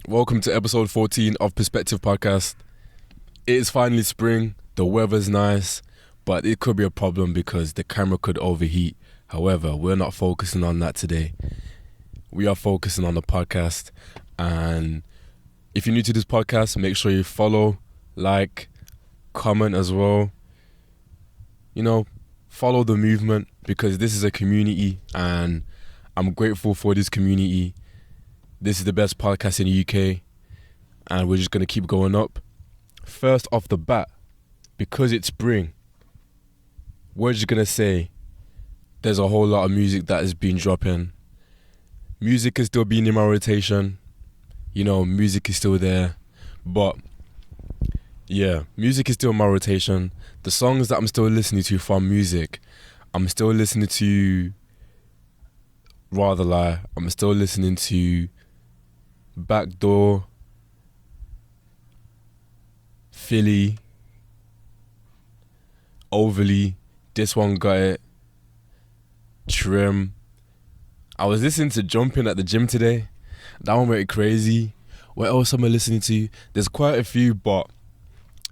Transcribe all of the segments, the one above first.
Welcome to episode 14 of Perspective Podcast. It is finally spring, the weather's nice, but it could be a problem because the camera could overheat. However, we're not focusing on that today. We are focusing on the podcast. And if you're new to this podcast, make sure you follow, like, comment as well. Follow the movement because this is a community and I'm grateful for this community. This is the best podcast in the UK and we're just going to keep going up. First off the bat, because it's spring, we're just going to say there's a whole lot of music that has been dropping. Music is still being in my rotation. Music is still there. But yeah, music is still in my rotation. The songs that I'm still listening to from music, I'm still listening to I'm still listening to Backdoor, Philly, Overly, This One Got It, Trim. I was listening to Jumping at the gym today. That one went crazy. What else am I listening to? There's quite a few, but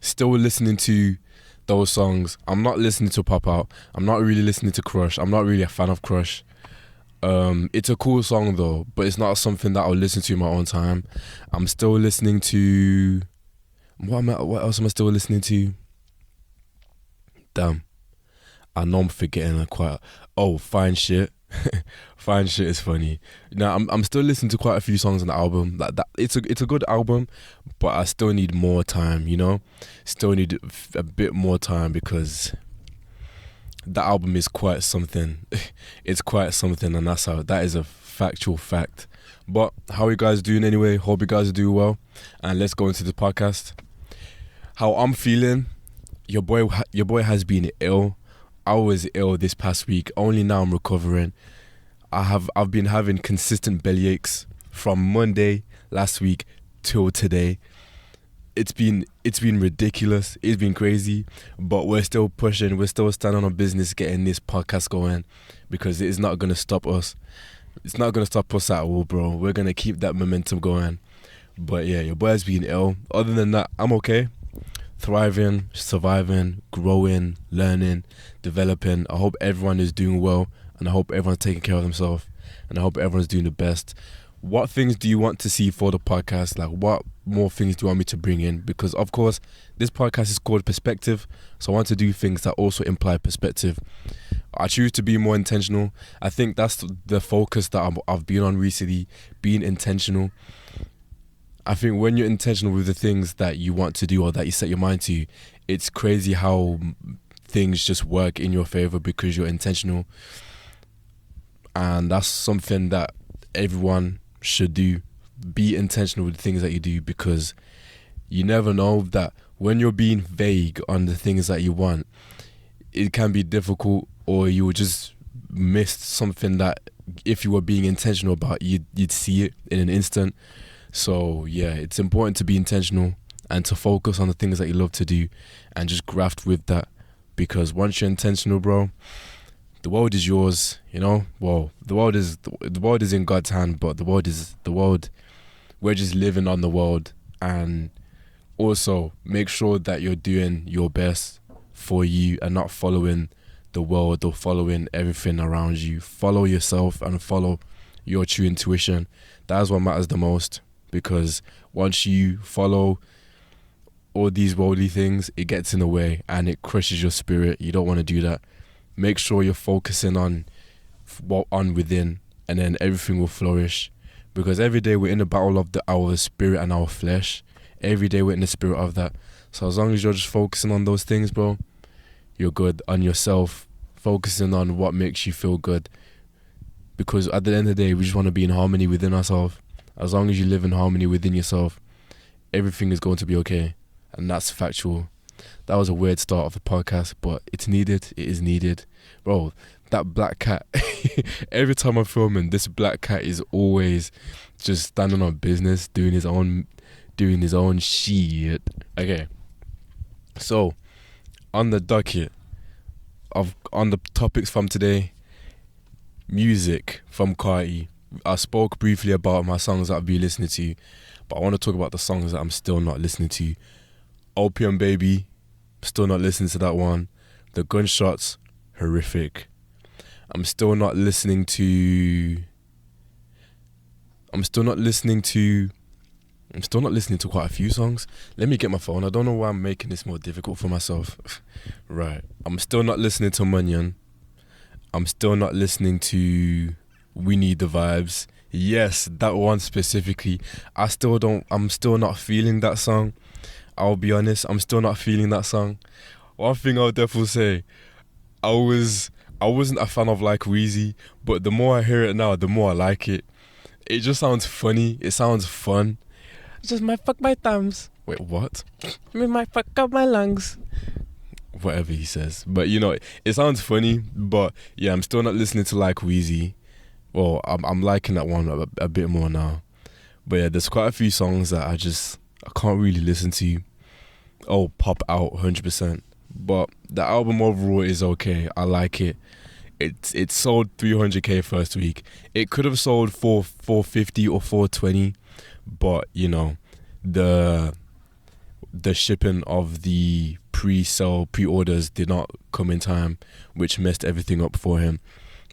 still listening to those songs. I'm not listening to Pop Out. I'm not really listening to Crush. I'm not really a fan of Crush. It's a cool song though, but it's not something that I'll listen to in my own time. I'm still listening to... What else am I still listening to? Damn. I know I'm forgetting quite... Oh, Fine Shit. Fine Shit is funny. Now, I'm still listening to quite a few songs on the album. It's a good album, but I still need more time, Still need a bit more time because... the album is quite something. It's quite something, and that is a factual fact. But how are you guys doing anyway? Hope you guys are doing well. And let's go into the podcast. How I'm feeling, your boy has been ill. I was ill this past week. Only now I'm recovering. I've been having consistent belly aches from Monday last week till today. It's been ridiculous. It's been crazy, but we're still pushing. We're still standing on business, getting this podcast going because it is not going to stop us. It's not going to stop us at all, bro. We're going to keep that momentum going. But yeah, your boy has been ill. Other than that, I'm okay. Thriving, surviving, growing, learning, developing. I hope everyone is doing well and I hope everyone's taking care of themselves and I hope everyone's doing the best. What things do you want to see for the podcast? Like, what more things do you want me to bring in? Because, of course, this podcast is called Perspective, so I want to do things that also imply perspective. I choose to be more intentional. I think that's the focus that I've been on recently, being intentional. I think when you're intentional with the things that you want to do or that you set your mind to, it's crazy how things just work in your favor because you're intentional. And that's something that everyone should do. Be intentional with the things that you do because you never know that when you're being vague on the things that you want, it can be difficult or you will just miss something that if you were being intentional about, you'd see it in an instant. So yeah, it's important to be intentional and to focus on the things that you love to do and just graft with that because once you're intentional, bro, the world is yours, Well, the world is in God's hand, but the world. We're just living on the world, and also make sure that you're doing your best for you and not following the world or following everything around you. Follow yourself and follow your true intuition. That is what matters the most because once you follow all these worldly things, it gets in the way and it crushes your spirit. You don't want to do that. Make sure you're focusing on within and then everything will flourish because every day we're in the battle of our spirit and our flesh. Every day we're in the spirit of that. So as long as you're just focusing on those things, bro, you're good. On yourself, focusing on what makes you feel good because at the end of the day, we just want to be in harmony within ourselves. As long as you live in harmony within yourself, everything is going to be okay, and that's factual. That was a weird start of the podcast, but it's needed. It is needed. Bro, that black cat, every time I'm filming, this black cat is always just standing on business, doing his own shit. Okay. So, on the docket, on the topics from today, music from Kanye. I spoke briefly about my songs that I've been listening to, But I want to talk about the songs that I'm still not listening to. Opium Baby, still not listening to that one. The Gunshots, horrific. I'm still not listening to quite a few songs. Let me get my phone. I don't know why I'm making this more difficult for myself. Right. I'm still not listening to Munyon. I'm still not listening to We Need the Vibes. Yes, that one specifically. I'm still not feeling that song. I'll be honest, I'm still not feeling that song. One thing I'll definitely say, I wasn't a fan of Like Weezy, but the more I hear it now, the more I like it. It just sounds funny. It sounds fun. It just might fuck my thumbs. Wait, what? It might fuck up my lungs. Whatever he says. But you know, it sounds funny. But yeah, I'm still not listening to Like Weezy. Well, I'm liking that one a bit more now. But yeah, there's quite a few songs that I can't really listen to. Oh, pop out 100%. But the album overall is okay. I like it. It sold 300k first week. It could have sold 450 or 420, but you know, the shipping of the pre-orders did not come in time, which messed everything up for him.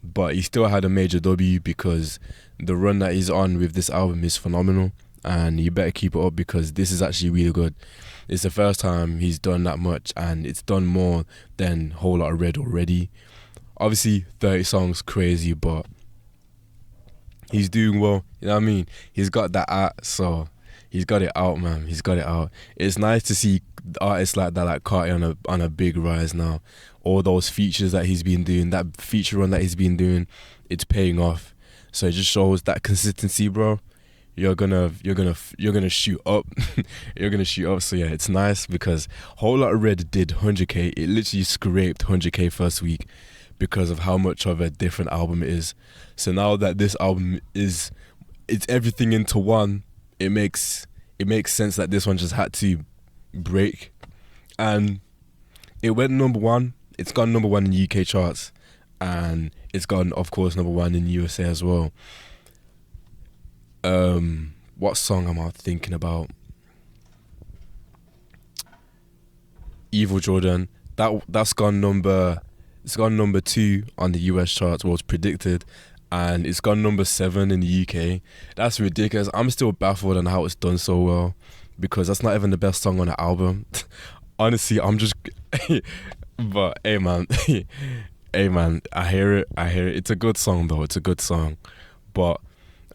But he still had a major W because the run that he's on with this album is phenomenal, and you better keep it up because this is actually really good. It's the first time he's done that much, and it's done more than Whole Lot of Red already. Obviously 30 songs crazy, but he's doing well, you know what I mean? He's got that out, so he's got it out, man. He's got it out. It's nice to see artists like that, like Kanye, on a big rise now. All those features that he's been doing, that feature run that he's been doing, it's paying off. So it just shows that consistency, bro. You're gonna shoot up. You're gonna shoot up. So yeah, it's nice because Whole Lot of Red did 100k. It literally scraped 100k first week because of how much of a different album it is. So now that this album it's everything into one, it makes sense that this one just had to break. And it went number one. It's gone number one in UK charts, and it's gone, of course, number one in USA as well. What song am I thinking about? Evil Jordan. That's gone number 2 on the US charts, well, it's predicted, and it's gone number 7 in the UK. That's ridiculous. I'm still baffled on how it's done so well, because that's not even the best song on the album. Honestly, I'm just but hey man, I hear it. It's a good song though. It's a good song, but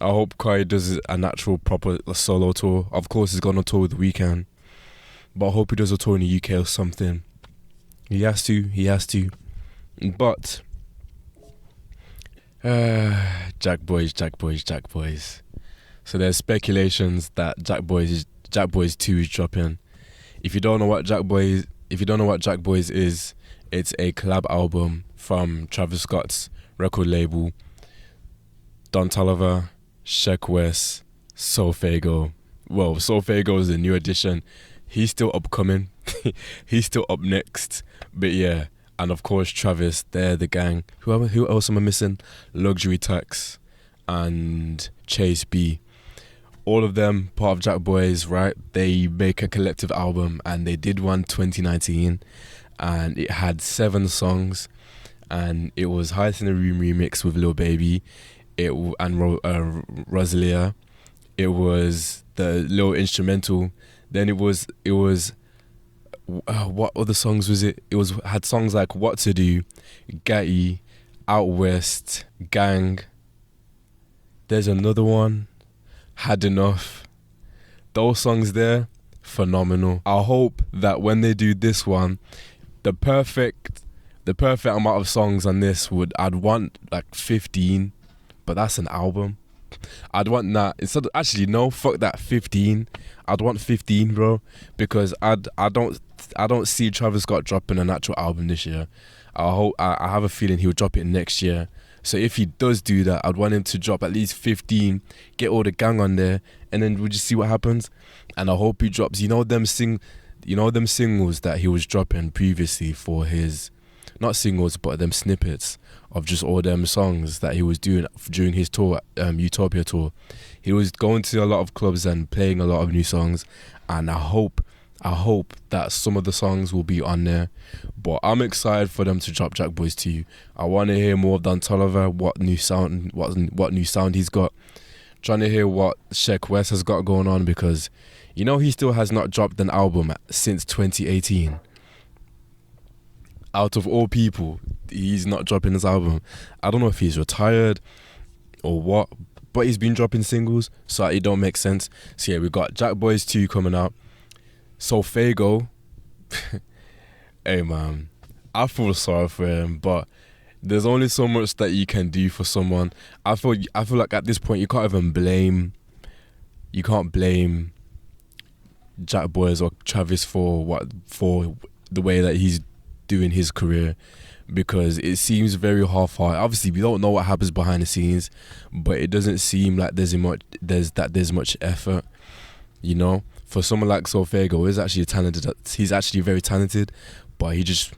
I hope Kanye does a natural, proper solo tour. Of course, he's gone on tour with The Weeknd, but I hope he does a tour in the UK or something. He has to. But Jackboys. So there's speculations that Jackboys 2 is dropping. If you don't know what Jackboys is, it's a collab album from Travis Scott's record label, Don Toliver, Sheck West, Soulfago. Well, Soulfago is a new addition. He's still upcoming. He's still up next. But yeah, and of course Travis, they're the gang. Who else am I missing? Luxury Tax and Chase B. All of them part of Jackboys, right? They make a collective album, and they did one 2019, and it had 7 songs, and it was Highest in the Room remix with Lil Baby, Rosalia. It was the little instrumental. Then it was what other songs was it? It had songs like What to Do, Gatty, Out West, Gang. There's another one, Had Enough. Those songs there, phenomenal. I hope that when they do this one, the perfect amount of songs on this I'd want like 15, but that's an album. I'd want that instead of, actually no, fuck that, 15. I'd want 15, bro, because I don't see Travis Scott dropping an actual album this year. I have a feeling he'll drop it next year. So if he does do that, I'd want him to drop at least 15, get all the gang on there, and then we'll just see what happens. And I hope he drops, them singles that he was dropping previously for his not singles, but them snippets of just all them songs that he was doing during his tour, Utopia tour. He was going to a lot of clubs and playing a lot of new songs, and I hope that some of the songs will be on there. But I'm excited for them to drop Jackboys 2. I want to hear more of Dan Tolliver, what new sound he's got. Trying to hear what Sheck West has got going on, because you know he still has not dropped an album since 2018. Out of all people, he's not dropping his album. I don't know if he's retired or what, but he's been dropping singles, so it don't make sense. So yeah, we got Jackboys 2 coming out. So Fago, hey man, I feel sorry for him, but there's only so much that you can do for someone. I feel like at this point you can't blame Jackboys or Travis for the way that he's doing his career, because it seems very half-hearted. Obviously, we don't know what happens behind the scenes, but it doesn't seem like there's much effort, you know. For someone like Solfago, he's actually very talented, but he's just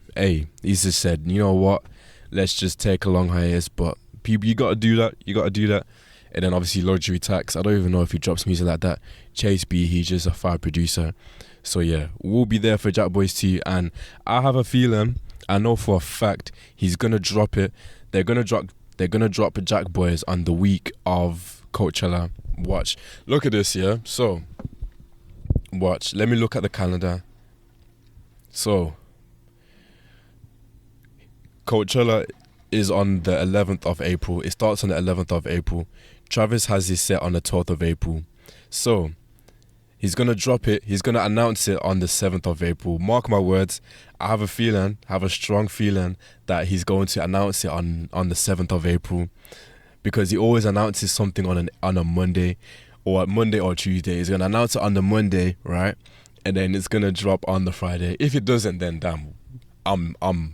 said, you know what, let's just take a long hiatus. But people, you gotta do that. And then obviously Luxury Tax, I don't even know if he drops music like that. Chase B, he's just a fire producer. So yeah, we'll be there for Jackboys 2, and I have a feeling, I know for a fact, he's gonna drop it. They're gonna drop Jackboys on the week of Coachella. Watch, look at this, yeah. So watch, let me look at the calendar. So Coachella is on the 11th of April. It starts on the 11th of April. Travis has his set on the 12th of April. So he's going to drop it. He's going to announce it on the 7th of April. Mark my words. I have a strong feeling that he's going to announce it on the 7th of April, because he always announces something on a Monday or Tuesday. He's going to announce it on the Monday, right? And then it's going to drop on the Friday. If it doesn't, then damn,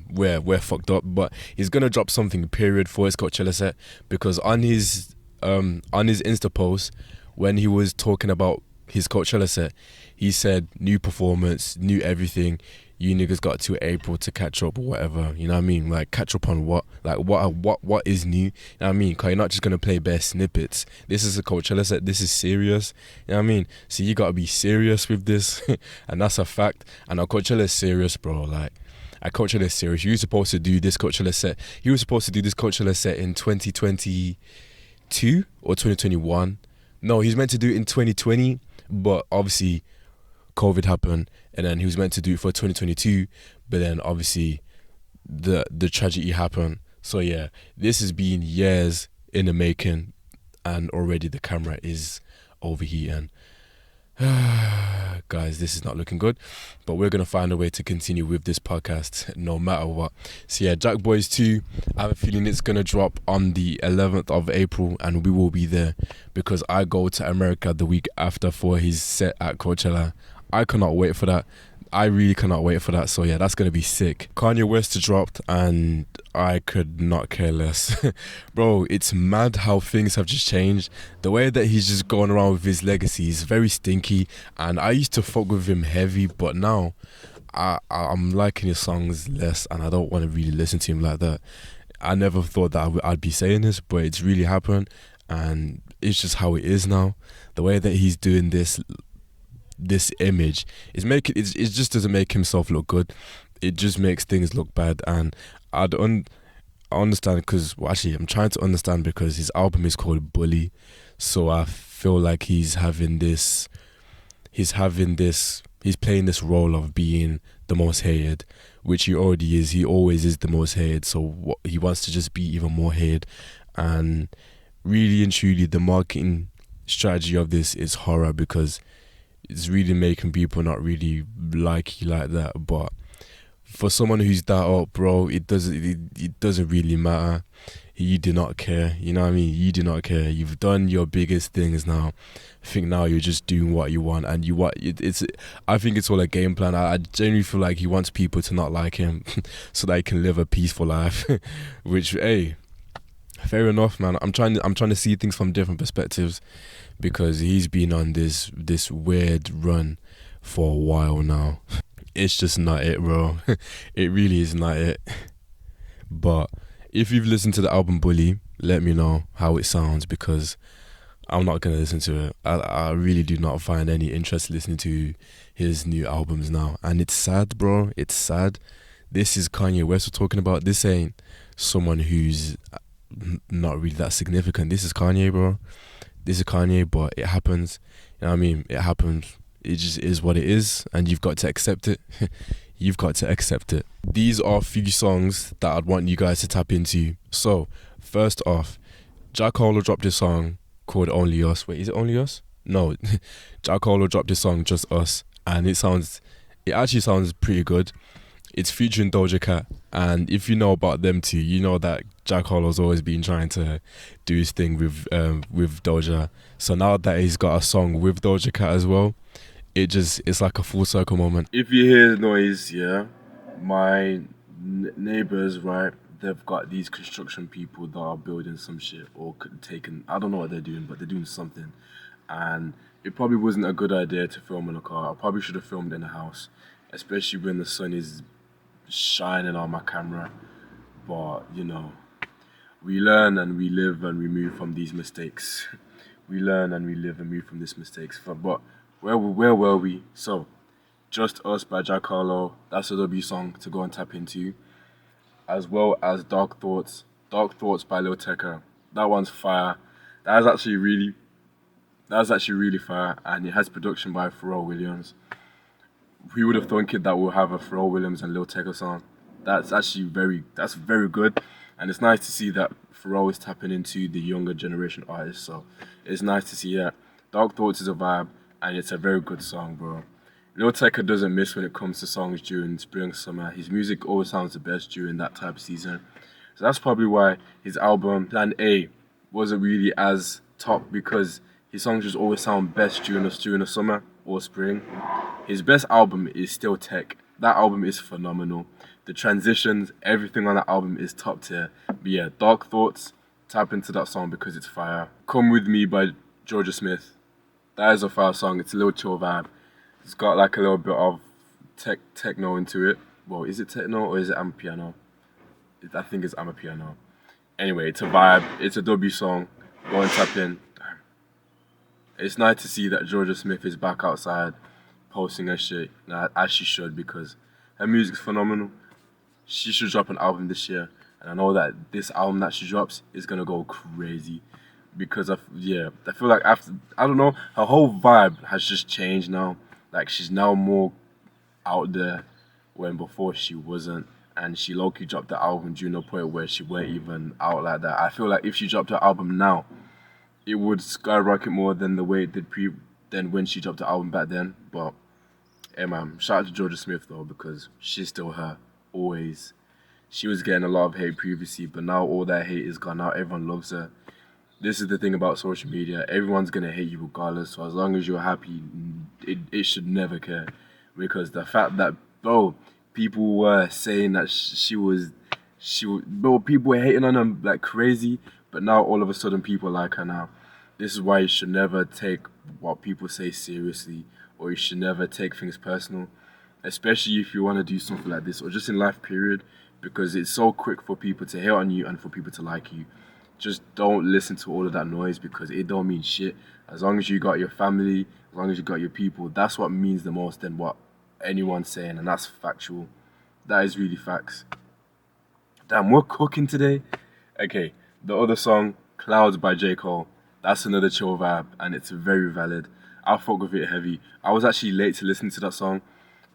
we're fucked up. But he's going to drop something, period, for his Coachella set, because on his Insta post, when he was talking about his Coachella set, he said new performance, new everything. You niggas got to April to catch up or whatever. You know what I mean? Like, catch up on what? Like, what is new? You know what I mean? Because you're not just gonna play bare snippets. This is a Coachella set. This is serious. You know what I mean? So you gotta be serious with this, and that's a fact. And our Coachella is serious, bro. Like, our Coachella is serious. You were supposed to do this Coachella set. You were supposed to do this Coachella set in 2022 or 2021. No, he's meant to do it in 2020, but obviously COVID happened, and then he was meant to do it for 2022, but then obviously the tragedy happened. So yeah, this has been years in the making, and already the camera is overheating. Guys, this is not looking good, but we're gonna find a way to continue with this podcast no matter what. So yeah, Jackboys 2, I have a feeling it's gonna drop on the 11th of April, and we will be there, because I go to America the week after for his set at Coachella. I cannot wait for that. I really cannot wait for that. So yeah, that's gonna be sick. Kanye West dropped, and I could not care less. Bro, it's mad how things have just changed. The way that he's just going around with his legacy is very stinky, and I used to fuck with him heavy, but now I'm liking his songs less, and I don't want to really listen to him like that. I never thought that I'd be saying this, but it's really happened, and it's just how it is now. The way that he's doing this image it just doesn't make himself look good. It just makes things look bad, and I understand, because I'm trying to understand, because his album is called Bully, so I feel like he's playing this role of being the most hated, which he already is. He always is the most hated, so he wants to just be even more hated. And really and truly, the marketing strategy of this is horror, because it's really making people not really like you like that. But for someone who's that up, bro, it doesn't really matter. You do not care. You know what I mean? You do not care. You've done your biggest things now. I think now you're just doing what you want, and I think it's all a game plan. I genuinely feel like he wants people to not like him so that he can live a peaceful life. Which, hey, fair enough, man. I'm trying to see things from different perspectives, because he's been on this weird run for a while now. It's just not it, bro. It really is not it. But if you've listened to the album Bully, let me know how it sounds, because I'm not gonna listen to it. I really do not find any interest listening to his new albums now, and it's sad, bro. It's sad. This is Kanye West we're talking about. This ain't someone who's not really that significant. This is Kanye, bro. This is Kanye, but it happens. You know what I mean? It happens. It just is what it is, and you've got to accept it. You've got to accept it. These are a few songs that I'd want you guys to tap into. So, first off, Jack Harlow dropped this song called Only Us. Wait, is it Only Us? No, Jack Harlow dropped this song, Just Us, and it actually sounds pretty good. It's featuring Doja Cat, and if you know about them two, you know that Jack Harlow's always been trying to do his thing with Doja. So now that he's got a song with Doja Cat as well, it's like a full circle moment. If you hear noise, yeah, my neighbors, right, they've got these construction people that are building some shit or taking, I don't know what they're doing, but they're doing something. And it probably wasn't a good idea to film in a car. I probably should have filmed in a house, especially when the sun is shining on my camera. But, you know, we learn and we live and we move from these mistakes. We learn and we live and move from these mistakes. But where were we? So, Just Us by Jack Harlow. That's a W song to go and tap into. As well as Dark Thoughts. Dark Thoughts by Lil Tecca. That one's fire. That's actually really fire, and it has production by Pharrell Williams. Who would have thought that we'll have a Pharrell Williams and Lil Tecca song? That's very good, and it's nice to see that Pharrell is tapping into the younger generation artists. So it's nice to see that. Dark Thoughts is a vibe, and it's a very good song, bro. Lil Tecca doesn't miss when it comes to songs during spring, summer. His music always sounds the best during that type of season. So that's probably why his album Plan A wasn't really as top, because his songs just always sound best during the summer or spring. His best album is still Tech. That album is phenomenal. The transitions, everything on that album is top tier. But yeah, Dark Thoughts, tap into that song because it's fire. Come With Me by Georgia Smith. That is a fire song. It's a little chill vibe. It's got like a little bit of techno into it. Well, is it techno or is it amapiano? I think it's amapiano. Anyway, it's a vibe. It's a W song. Go and tap in. It's nice to see that Georgia Smith is back outside posting her shit, as she should, because her music's phenomenal. She should drop an album this year, and I know that this album that she drops is gonna go crazy, because I feel like after, I don't know, her whole vibe has just changed now. Like, she's now more out there when before she wasn't, and she low-key dropped the album during a point where she weren't even out like that. I feel like if she dropped her album now, it would skyrocket more than the way it did than when she dropped the album back then. But hey man, shout out to Georgia Smith though, because she's still her, always. She was getting a lot of hate previously, but now all that hate is gone. Now everyone loves her. This is the thing about social media. Everyone's gonna hate you regardless. So as long as you're happy, it should never care. Because the fact that, bro, people were saying that people were hating on her like crazy, but now all of a sudden people like her now. This is why you should never take what people say seriously, or you should never take things personal, especially if you want to do something like this, or just in life period, because it's so quick for people to hate on you and for people to like you. Just don't listen to all of that noise, because it don't mean shit. As long as you got your family, as long as you got your people, that's what means the most than what anyone's saying, and that's factual. That is really facts. Damn, we're cooking today. Okay, the other song, Clouds by J. Cole. That's another chill vibe, and it's very valid. I fuck with it heavy. I was actually late to listen to that song,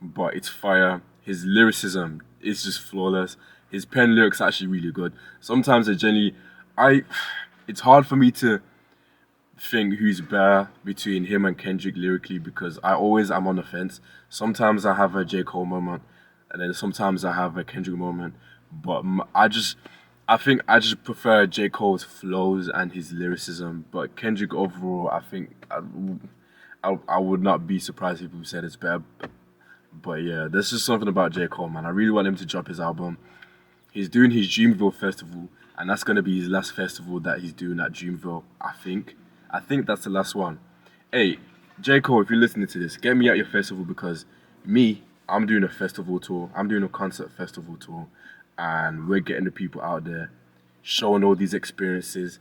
but it's fire. His lyricism is just flawless. His pen lyrics are actually really good. Sometimes it's hard for me to think who's better between him and Kendrick lyrically, because I always am on the fence. Sometimes I have a J. Cole moment, and then sometimes I have a Kendrick moment. But I think I just prefer J. Cole's flows and his lyricism. But Kendrick overall, I think I would not be surprised if people said it's better. But yeah, there's just something about J. Cole, man. I really want him to drop his album. He's doing his Dreamville festival, and that's gonna be his last festival that he's doing at Dreamville. I think that's the last one. Hey, J. Cole, if you're listening to this, get me at your festival, because I'm doing a festival tour. I'm doing a concert festival tour. and we're getting the people out there, showing all these experiences,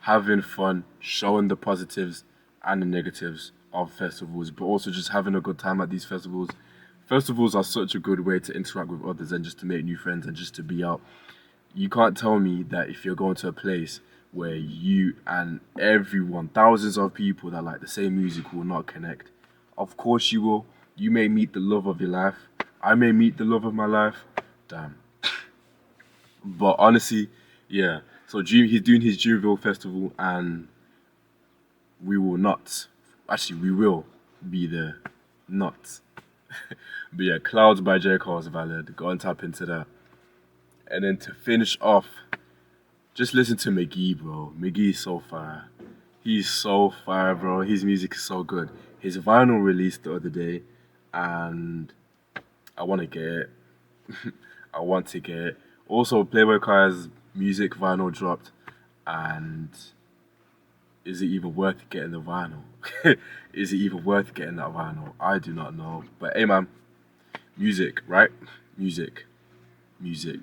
having fun, showing the positives and the negatives of festivals, but also just having a good time at these festivals. Festivals are such a good way to interact with others and just to make new friends and just to be out. You can't tell me that if you're going to a place where you and everyone, thousands of people that like the same music will not connect. Of course you will. You may meet the love of your life. I may meet the love of my life. Damn. But honestly, yeah. So he's doing his Jureville festival, and we will not. Actually, we will be there. Not. But yeah, Clouds by J. Cole is valid. Go and tap into that. And then to finish off, just listen to McGee, bro. McGee is so fire. He's so fire, bro. His music is so good. His vinyl released the other day, and I want to get it. I want to get it. Also, Playboy Kai's music vinyl dropped, and is it even worth getting the vinyl? Is it even worth getting that vinyl? I do not know. But hey, man, music, right? Music. Music.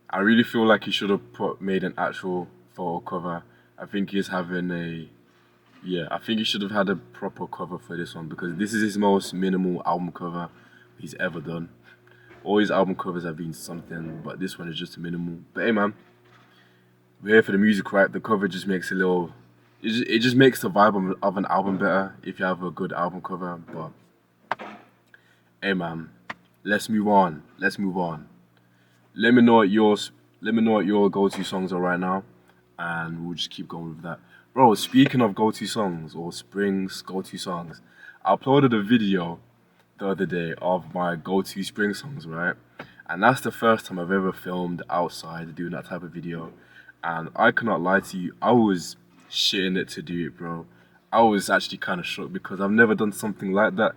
I really feel like he should have made an actual photo cover. I think he's having I think he should have had a proper cover for this one because this is his most minimal album cover he's ever done. All his album covers have been something, but this one is just a minimal. But hey, man, we're here for the music, right? The cover just makes it just makes the vibe of an album better if you have a good album cover. But hey, man, let's move on. Let's move on. Let me know what yours. Let me know what your go-to songs are right now, and we'll just keep going with that. Bro, speaking of go-to songs or Spring's go-to songs, I uploaded a video the other day of my go-to Spring songs, right? And that's the first time I've ever filmed outside doing that type of video. And I cannot lie to you, I was shitting it to do it, bro. I was actually kind of shocked because I've never done something like that.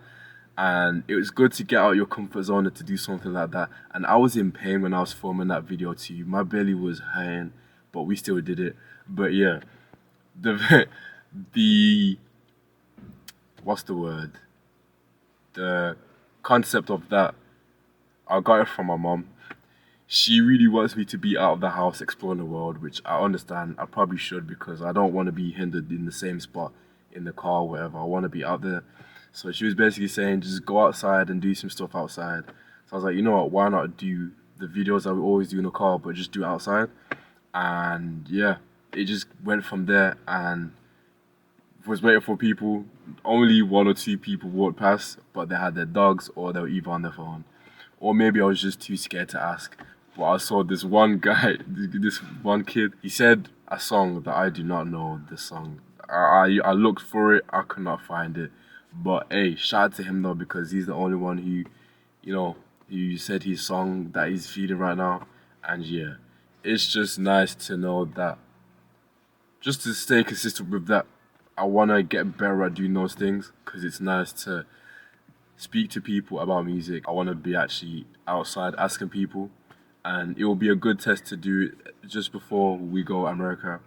And it was good to get out your comfort zone and to do something like that. And I was in pain when I was filming that video too. My belly was hurting, but we still did it. But yeah, the the what's the word? The concept of that, I got it from my mom. She really wants me to be out of the house exploring the world, which I understand. I probably should because I don't want to be hindered in the same spot in the car or whatever. I want to be out there. So she was basically saying just go outside and do some stuff outside. So I was like, you know what, why not do the videos that we always do in the car but just do it outside? And yeah, it just went from there and was waiting for people. Only one or two people walked past, but they had their dogs or they were either on their phone. Or maybe I was just too scared to ask. But I saw this one guy, this one kid, he said a song that I do not know the song. I looked for it, I could not find it. But hey, shout out to him though because he's the only one who, who said his song that he's feeling right now. And yeah, it's just nice to know that, just to stay consistent with that, I want to get better at doing those things because it's nice to speak to people about music. I want to be actually outside asking people, and it will be a good test to do just before we go America,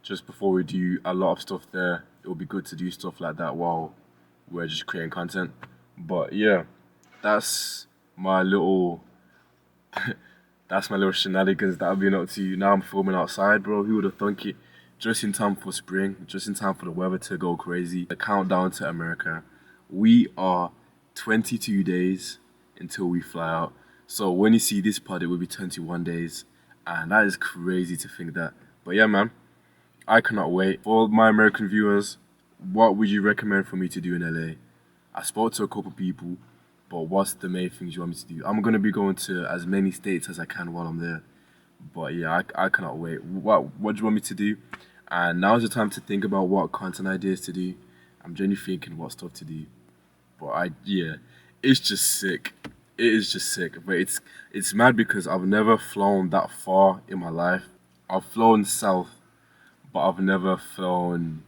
just before we do a lot of stuff there. It will be good to do stuff like that while we're just creating content. But yeah, that's my little that's my little shenanigans that I've been up to. Now I'm filming outside, bro. Who would have thunk it? Just in time for spring, just in time for the weather to go crazy. The countdown to America. We are 22 days until we fly out. So when you see this pod, it will be 21 days. And that is crazy to think that. But yeah, man, I cannot wait. For my American viewers, what would you recommend for me to do in LA? I spoke to a couple people, but what's the main things you want me to do? I'm going to be going to as many states as I can while I'm there. But yeah, I cannot wait. What do you want me to do? And now's the time to think about what content ideas to do. I'm genuinely thinking what stuff to do. But it's just sick. It is just sick. But it's mad because I've never flown that far in my life. I've flown south, but I've never flown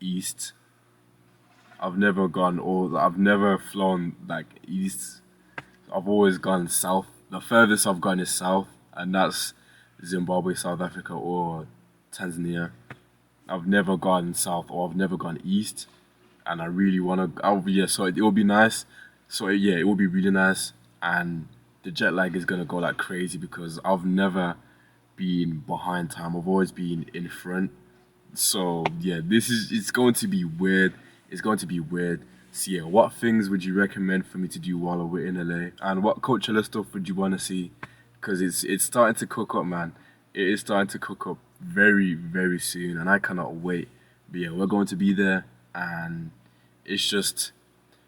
east. I've never flown like east. I've always gone south. The furthest I've gone is south, and that's Zimbabwe, South Africa, or Tanzania. I've never gone south or I've never gone east, and I really want to. So it will be nice. So yeah, it will be really nice, and the jet lag is gonna go like crazy because I've never been behind time. I've always been in front. So yeah, this is it's going to be weird. It's going to be weird. So yeah, what things would you recommend for me to do while we're in LA? And what Coachella stuff would you want to see? Because it's starting to cook up, man. It is starting to cook up very very soon, and I cannot wait. But yeah, we're going to be there, and it's just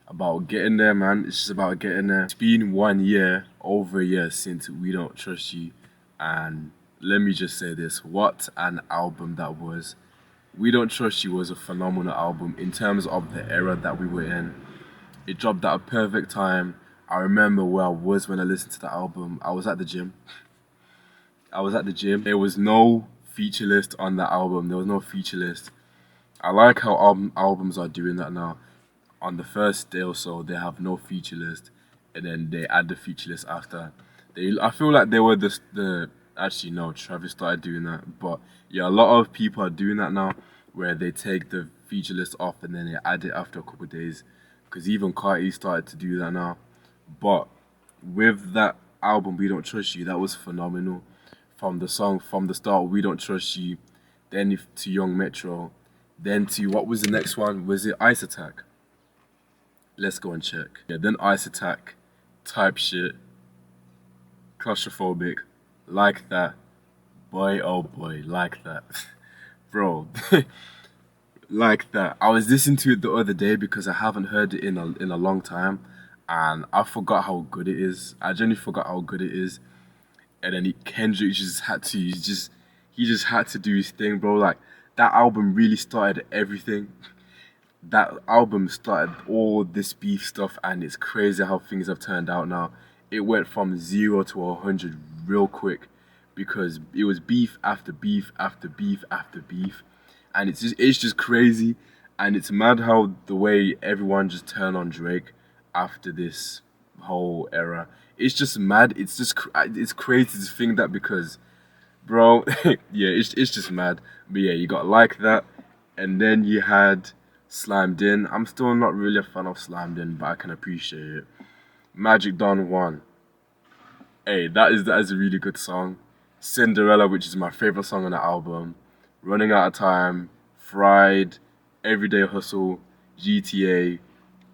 about getting there, man. It's just about getting there. It's been 1 year, over a year since We Don't Trust You, and let me just say this: what an album that was. We Don't Trust You was a phenomenal album in terms of the era that we were in. It dropped at a perfect time. I remember where I was when I listened to the album. I was at the gym. I was at the gym. There was no feature list on that album. There was no feature list. I like how albums are doing that now. On the first day or so, they have no feature list, and then they add the feature list after. I feel like they were the actually no, Travis started doing that, but yeah, a lot of people are doing that now, where they take the feature list off and then they add it after a couple of days, because even Kanye started to do that now. But with that album, We Don't Trust You, that was phenomenal. From the song, from the start, We Don't Trust You, then to Young Metro, then to what was the next one? Was it Ice Attack? Let's go and check. Yeah, then Ice Attack, type shit, claustrophobic, like that. Boy, oh boy, like that. Bro, like that. I was listening to it the other day because I haven't heard it in a long time, and I forgot how good it is. I genuinely forgot how good it is. And then Kendrick just had to, he just had to do his thing, bro. Like that album really started everything. That album started all this beef stuff, and it's crazy how things have turned out now. It went from 0 to 100 real quick because it was beef after beef after beef after beef, and it's just crazy, and it's mad how the way everyone just turned on Drake after this whole era. It's just mad. It's crazy to think that because bro. Yeah, it's just mad. But yeah, you got Like That, and then you had Slammed In. I'm still not really a fan of Slammed In, but I can appreciate it. Magic Don 1. Hey, that is a really good song. Cinderella, which is my favorite song on the album. Running Out of Time, Fried, Everyday Hustle, GTA,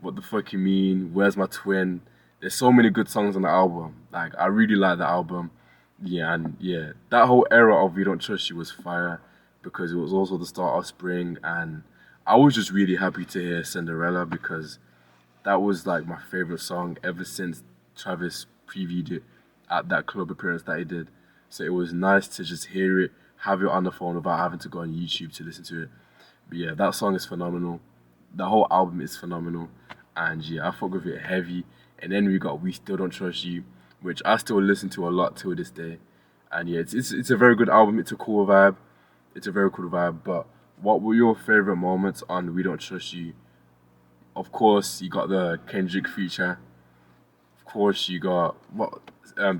What the Fuck You Mean, Where's My Twin. There's so many good songs on the album. Like I really like the album. Yeah, and yeah, that whole era of We Don't Trust You was fire because it was also the start of spring, and I was just really happy to hear Cinderella because that was like my favorite song ever since Travis previewed it at that club appearance that he did. So it was nice to just hear it, have it on the phone without having to go on YouTube to listen to it. But yeah, that song is phenomenal. The whole album is phenomenal. And yeah, I fuck with it heavy. And then we got We Still Don't Trust You, which I still listen to a lot till this day. And yeah, it's a very good album. It's a cool vibe. It's a very cool vibe. But what were your favorite moments on We Don't Trust You? Of course, you got the Kendrick feature. Of course, you got what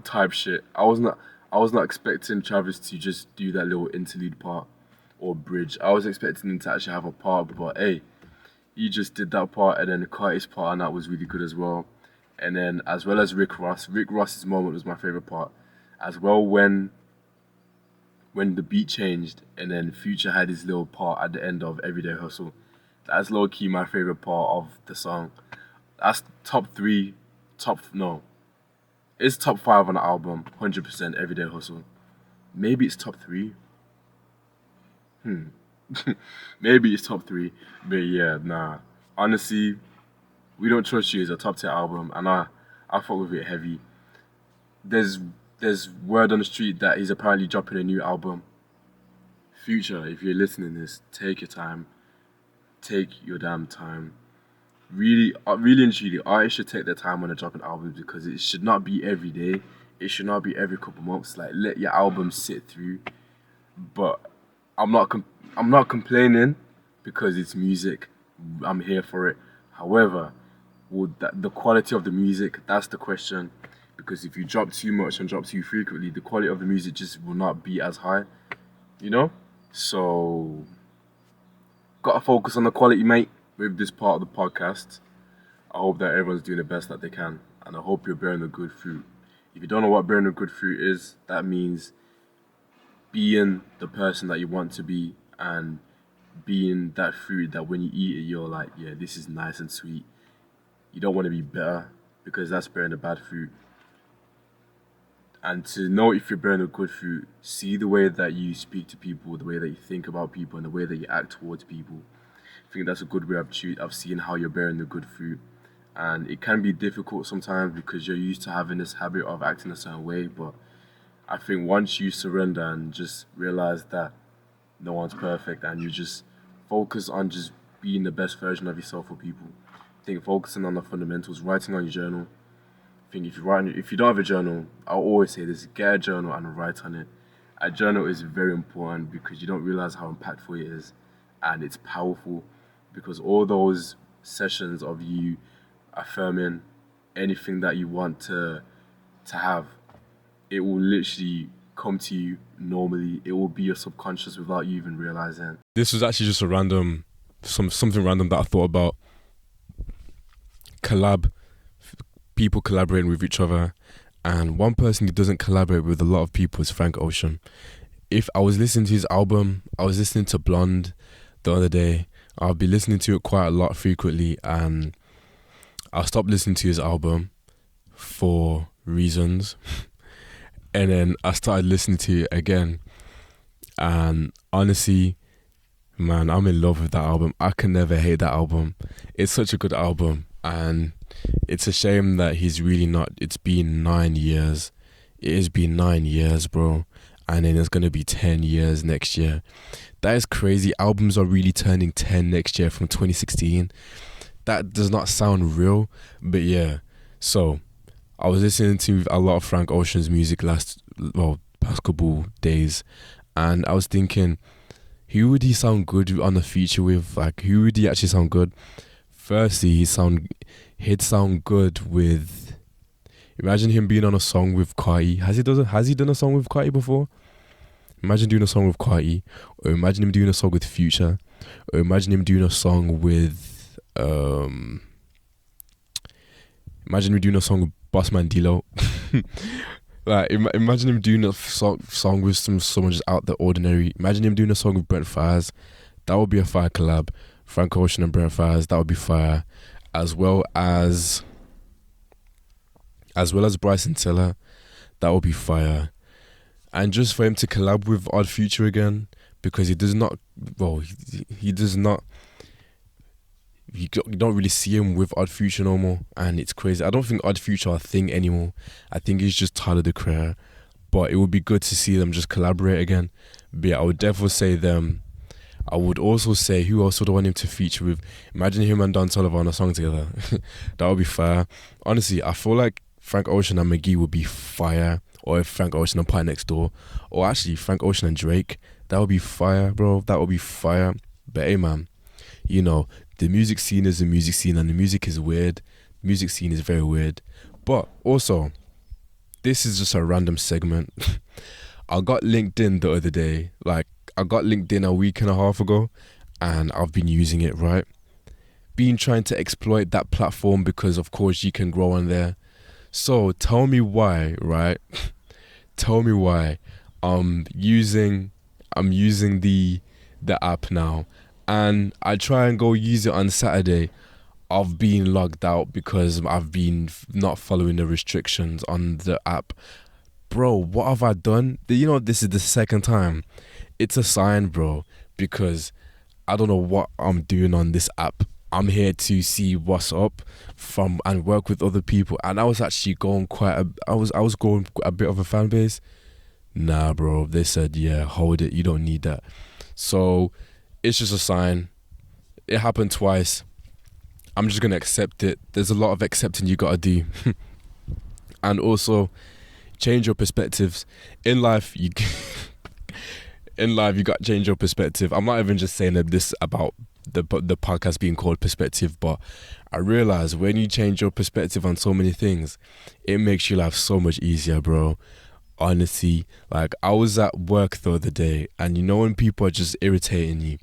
type shit. I was not expecting Travis to just do that little interlude part or bridge. I was expecting him to actually have a part, but hey, he just did that part, and then Curtis part, and that was really good as well. And then as well as Rick Ross. Rick Ross's moment was my favorite part, as well when the beat changed, and then Future had his little part at the end of Everyday Hustle. That's low key my favorite part of the song. That's top three, top no, it's top five on the album. 100% Everyday Hustle. Maybe it's top three. Hmm. Maybe it's top three, but yeah, nah. Honestly, We Don't Trust You is a top tier album, and I fuck with it heavy. There's there's word on the street that he's apparently dropping a new album. Future, if you're listening to this, take your time. Take your damn time. Really, really and truly, artists should take their time when they're dropping albums because it should not be every day. It should not be every couple months. Like let your album sit through. But I'm not I'm not complaining because it's music. I'm here for it. However, would the quality of the music? That's the question. Because if you drop too much and drop too frequently, the quality of the music just will not be as high. You know. So gotta focus on the quality, mate. With this part of the podcast, I hope that everyone's doing the best that they can, and I hope you're bearing the good fruit. If you don't know what bearing a good fruit is, that means being the person that you want to be and being that fruit that when you eat it, you're like, yeah, this is nice and sweet. You don't want to be bitter because that's bearing a bad fruit. And to know if you're bearing a good fruit, see the way that you speak to people, the way that you think about people, and the way that you act towards people. I think that's a good way of seeing how you're bearing the good fruit. And it can be difficult sometimes because you're used to having this habit of acting a certain way. But I think once you surrender and just realize that no one's perfect and you just focus on just being the best version of yourself for people. I think focusing on the fundamentals, writing on your journal. I think if you don't have a journal, I'll always say this: get a journal and write on it. A journal is very important because you don't realize how impactful it is, and it's powerful because all those sessions of you affirming anything that you want to have, it will literally come to you normally. It will be your subconscious without you even realizing. This was actually just a random, something random that I thought about. People collaborating with each other, and one person who doesn't collaborate with a lot of people is Frank Ocean. If I was listening to his album, I was listening to Blonde the other day. I'll be listening to it quite a lot frequently, and I stopped listening to his album for reasons. And then I started listening to it again. And honestly, man, I'm in love with that album. I can never hate that album. It's such a good album. And it's a shame that he's really not. It's been 9 years. It has been 9 years, bro. And then it's going to be 10 years next year. That is crazy. Albums are really turning 10 next year from 2016. That does not sound real. But yeah. So I was listening to a lot of Frank Ocean's music past couple days. And I was thinking, who would he sound good on the feature with? Like, who would he actually sound good? Firstly, he'd sound good with. Imagine him being on a song with Kanye. Has he done a song with Kanye before? Imagine doing a song with Kanye, or imagine him doing a song with Future, or imagine him doing a song with. Imagine him doing a song with Bossman D-Lo. Like, imagine him doing a song with someone just out the ordinary. Imagine him doing a song with Brent Faiyaz. That would be a fire collab. Frank Ocean and Brent Faiyaz, that would be fire. As well as Bryson Tiller, that would be fire. And just for him to collab with Odd Future again, because you don't really see him with Odd Future no more, and it's crazy. I don't think Odd Future are a thing anymore. I think he's just Tyler the Creator. But it would be good to see them just collaborate again. But yeah, I would definitely say them. I would also say, who else would I want him to feature with? Imagine him and Don Toliver on a song together. That would be fire. Honestly, I feel like Frank Ocean and McGee would be fire. Or if Frank Ocean and Pie Next Door. Or actually, Frank Ocean and Drake. That would be fire, bro. That would be fire. But hey, man, you know, the music scene is the music scene, and the music is weird. The music scene is very weird. But also, this is just a random segment. I got LinkedIn the other day. Like, I got LinkedIn a week and a half ago, and I've been using it, right? Been trying to exploit that platform because, of course, you can grow on there. So tell me why, right? Tell me why I'm using the app now, and I try and go use it on Saturday. I've been logged out because I've been not following the restrictions on the app. Bro, what have I done? You know, this is the second time. It's a sign, bro, because I don't know what I'm doing on this app. I'm here to see what's up and work with other people. And I was actually going I was going a bit of a fan base. Nah, bro. They said, yeah, hold it. You don't need that. So it's just a sign. It happened twice. I'm just going to accept it. There's a lot of accepting you got to do. And also, change your perspectives. In life, you got to change your perspective. I'm not even just saying this about the podcast being called Perspective, but I realize when you change your perspective on so many things, it makes your life so much easier, bro. Honestly, like, I was at work the other day, and you know when people are just irritating you,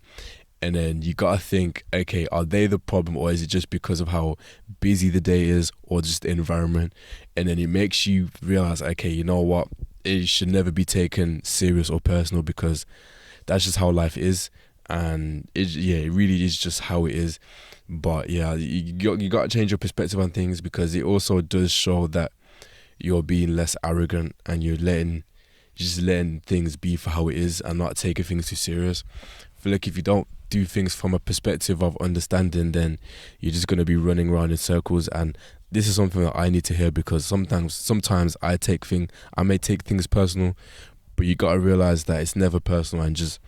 And then you gotta think, okay, are they the problem, or is it just because of how busy the day is, or just the environment? And then it makes you realize, okay, you know what? It should never be taken serious or personal, because that's just how life is, and it really is just how it is. But yeah, you got to change your perspective on things, because it also does show that you're being less arrogant, and you're just letting things be for how it is and not taking things too serious. I feel like if you don't do things from a perspective of understanding, then you're just going to be running around in circles. And this is something that I need to hear, because sometimes I may take things personal, but you got to realize that it's never personal, and just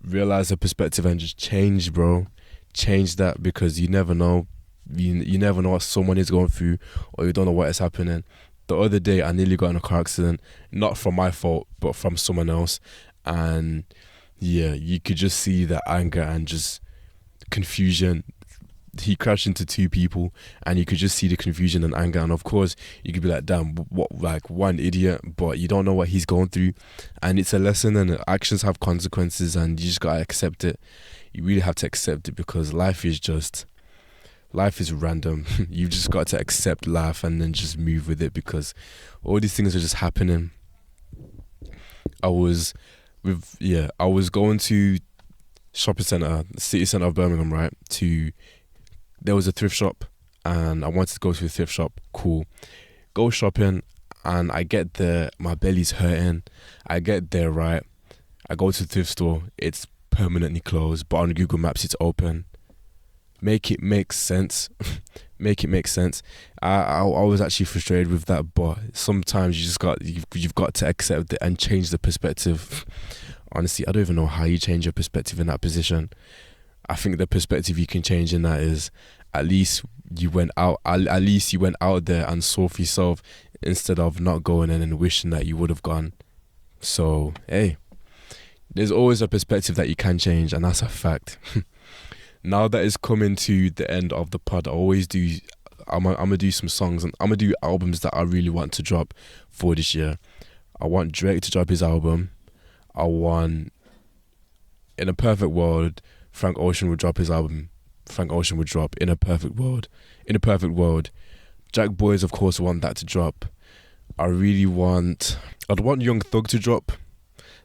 realize the perspective and just change, bro. Change that, because you never know. You never know what someone is going through, or you don't know what is happening. The other day, I nearly got in a car accident, not from my fault, but from someone else. And yeah, you could just see the anger and just confusion. He crashed into two people, and you could just see the confusion and anger. And of course, you could be like, damn, what, like, one idiot, but you don't know what he's going through. And it's a lesson, and actions have consequences, and you just gotta accept it. You really have to accept it, because life is random. You've just got to accept life and then just move with it, because all these things are just happening. I was going to shopping centre, city centre of Birmingham, right? There was a thrift shop, and I wanted to go to a thrift shop. Cool. Go shopping, and I get there, my belly's hurting. I get there, right? I go to the thrift store, it's permanently closed, but on Google Maps it's open. Make it make sense. Make it make sense. I was actually frustrated with that, but sometimes you've got to accept it and change the perspective. Honestly, I don't even know how you change your perspective in that position. I think the perspective you can change in that is, at least you went out there and saw for yourself, instead of not going in and wishing that you would have gone. So hey, there's always a perspective that you can change, and that's a fact. Now that it's coming to the end of the pod, I'm gonna do some songs, and I'm gonna do albums that I really want to drop for this year. I want Drake to drop his album. I want, in a perfect world, Frank Ocean would drop his album. Frank Ocean would drop In a Perfect World. In a perfect world, Jackboys, of course, want that to drop. I'd want Young Thug to drop.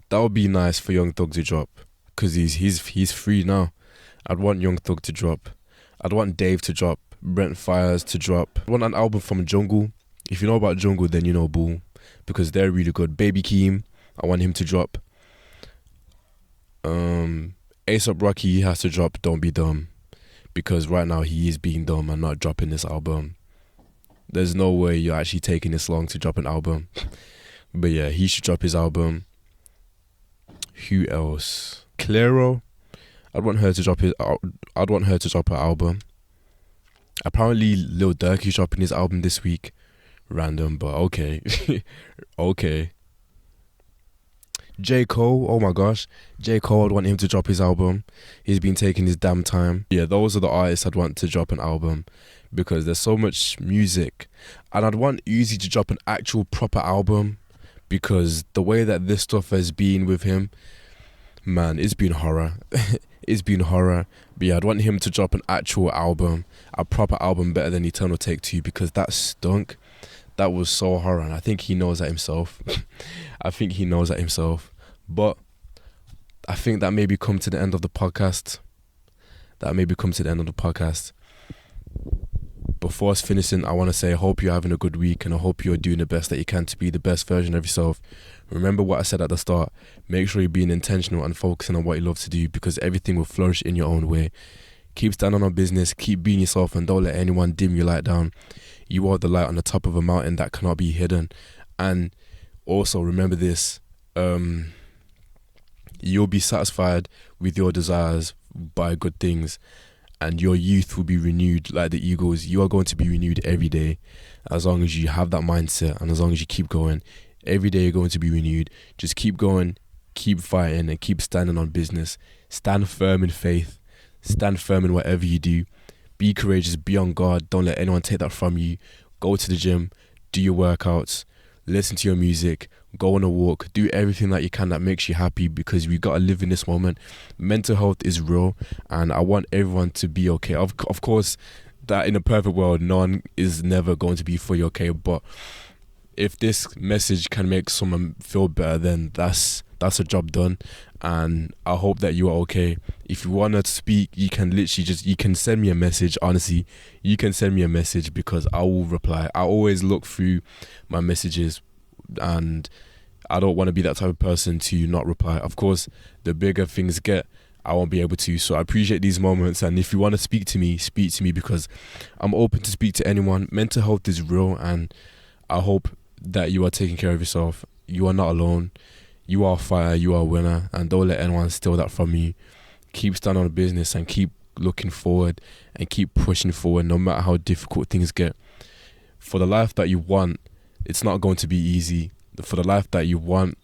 That would be nice for Young Thug to drop, because he's free now. I'd want Young Thug to drop. I'd want Dave to drop. Brent Fires to drop. I want an album from Jungle. If you know about Jungle, then you know Bull, because they're really good. Baby Keem, I want him to drop. A$AP Rocky has to drop Don't Be Dumb, because right now he is being dumb and not dropping this album. There's no way you're actually taking this long to drop an album. But yeah, he should drop his album. Who else? Clairo. I'd want her to drop her album. Apparently Lil Durk is dropping his album this week. Random, but okay. Okay. J. Cole, oh my gosh. J. Cole, I'd want him to drop his album. He's been taking his damn time. Yeah, those are the artists I'd want to drop an album, because there's so much music. And I'd want Uzi to drop an actual proper album, because the way that this stuff has been with him, man, it's been horror. It's been horror. But yeah, I'd want him to drop an actual album, a proper album, better than Eternal Take 2, because that stunk. That was so horror, and I think he knows that himself. But I think that maybe come to the end of the podcast. Before us finishing, I want to say I hope you're having a good week, and I hope you're doing the best that you can to be the best version of yourself. Remember what I said at the start. Make sure you're being intentional and focusing on what you love to do, because everything will flourish in your own way. Keep standing on business, keep being yourself, and don't let anyone dim your light down. You are the light on the top of a mountain that cannot be hidden. And also remember this, you'll be satisfied with your desires by good things, and your youth will be renewed like the eagles. You are going to be renewed every day, as long as you have that mindset, and as long as you keep going. Every day you're going to be renewed. Just keep going, keep fighting, and keep standing on business. Stand firm in faith. Stand firm in whatever you do. Be courageous, be on guard. Don't let anyone take that from you. Go to the gym, do your workouts, listen to your music, go on a walk, do everything that you can that makes you happy, because we gotta live in this moment. Mental health is real, and I want everyone to be okay. Of course, that in a perfect world, no one is never going to be fully okay, but if this message can make someone feel better, then that's a job done. And I hope that you are okay. If you want to speak, you can literally you can send me a message. Honestly, you can send me a message, because I will reply. I always look through my messages, and I don't want to be that type of person to not reply. Of course, the bigger things get, I won't be able to. So I appreciate these moments, and if you want to speak to me, because I'm open to speak to anyone. Mental health is real, and I hope that you are taking care of yourself. You are not alone. You are a fighter, you are a winner, and don't let anyone steal that from you. Keep standing on business and keep looking forward and keep pushing forward, no matter how difficult things get. For the life that you want, it's not going to be easy. For the life that you want,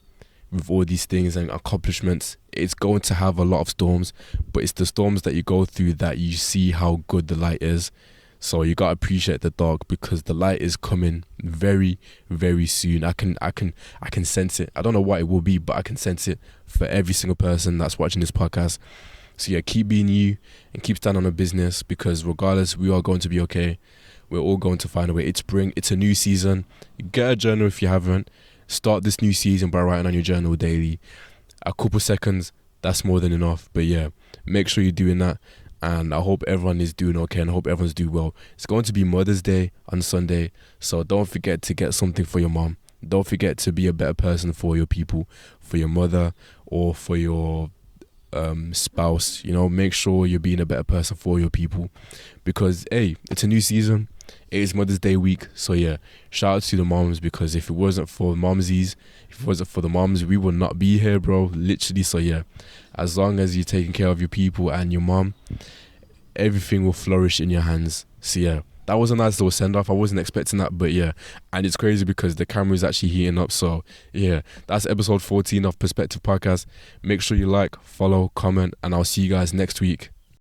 with all these things and accomplishments, it's going to have a lot of storms, but it's the storms that you go through that you see how good the light is. So you gotta appreciate the dark, because the light is coming very, very soon. I can sense it. I don't know what it will be, but I can sense it for every single person that's watching this podcast. So yeah, keep being you and keep standing on a business, because regardless, we are going to be okay. We're all going to find a way. It's spring. It's a new season. Get a journal if you haven't. Start this new season by writing on your journal daily. A couple seconds, that's more than enough. But yeah, make sure you're doing that. And I hope everyone is doing okay, and I hope everyone's doing well. It's going to be Mother's Day on Sunday, so don't forget to get something for your mom. Don't forget to be a better person for your people, for your mother, or for your spouse. You know, make sure you're being a better person for your people, because hey, it's a new season. It is Mother's Day week, so yeah, shout out to the moms, because if it wasn't for momsies, if it wasn't for the moms, we would not be here, bro, literally. So yeah, as long as you're taking care of your people and your mom, everything will flourish in your hands. So yeah, that was a nice little send off. I wasn't expecting that, but yeah, and it's crazy because the camera is actually heating up. So yeah, that's episode 14 of Perspective Podcast. Make sure you like, follow, comment, and I'll see you guys next week.